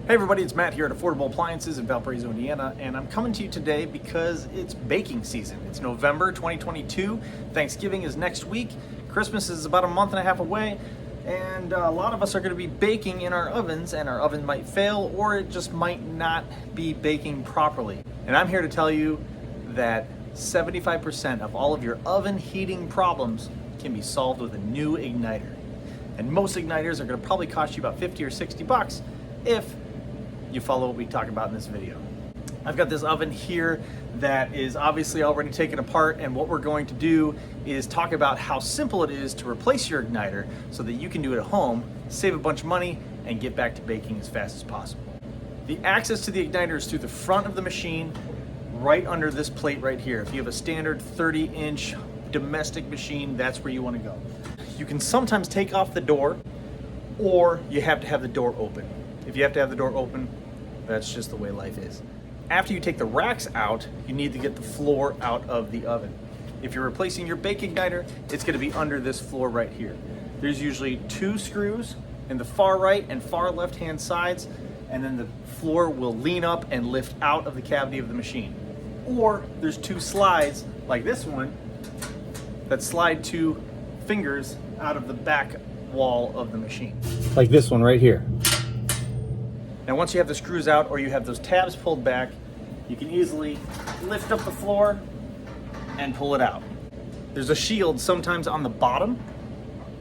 Hey everybody, it's Matt here at Affordable Appliances in Valparaiso, Indiana, and I'm coming to you today because it's baking season. It's November 2022, Thanksgiving is next week, Christmas is about a month and a half away, and a lot of us are going to be baking in our ovens, and our oven might fail or it just might not be baking properly. And I'm here to tell you that 75% of all of your oven heating problems can be solved with a new igniter. And most igniters are going to probably cost you about 50 or 60 bucks if you follow what we talk about in this video. I've got this oven here that is obviously already taken apart, and what we're going to do is talk about how simple it is to replace your igniter so that you can do it at home, save a bunch of money, and get back to baking as fast as possible. The access to the igniter is through the front of the machine, right under this plate right here. If you have a standard 30-inch domestic machine, that's where you want to go. You can sometimes take off the door, or you have to have the door open. If you have to have the door open, that's just the way life is. After you take the racks out, you need to get the floor out of the oven. If you're replacing your bake igniter, it's going to be under this floor right here. There's usually 2 screws in the far right and far left hand sides, and then the floor will lean up and lift out of the cavity of the machine. Or there's 2 slides like this one that slide 2 fingers out of the back wall of the machine. Like this one right here. Now once you have the screws out or you have those tabs pulled back, you can easily lift up the floor and pull it out. There's a shield sometimes on the bottom,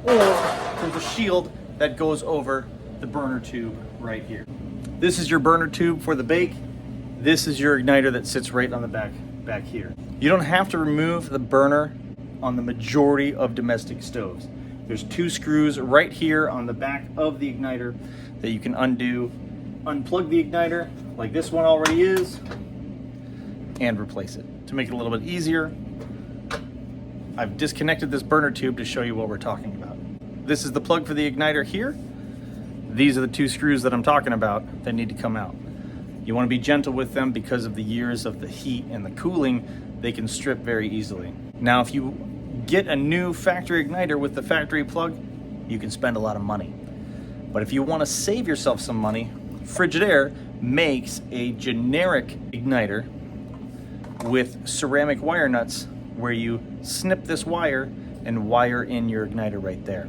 or there's a shield that goes over the burner tube right here. This is your burner tube for the bake. This is your igniter that sits right on the back here. You don't have to remove the burner on the majority of domestic stoves. There's 2 screws right here on the back of the igniter that you can undo. Unplug the igniter like this one already is and replace it. To make it a little bit easier, I've disconnected this burner tube to show you what we're talking about. This is the plug for the igniter here. These are the 2 screws that I'm talking about that need to come out. You want to be gentle with them because of the years of the heat and the cooling. They can strip very easily. Now if you get a new factory igniter with the factory plug, you can spend a lot of money. But if you want to save yourself some money, Frigidaire makes a generic igniter with ceramic wire nuts where you snip this wire and wire in your igniter right there.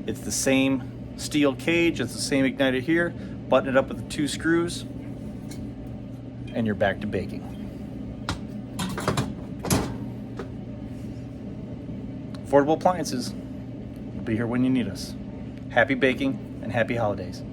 It's the same steel cage, it's the same igniter here, button it up with the 2 screws, and you're back to baking. Affordable Appliances will be here when you need us. Happy baking and happy holidays.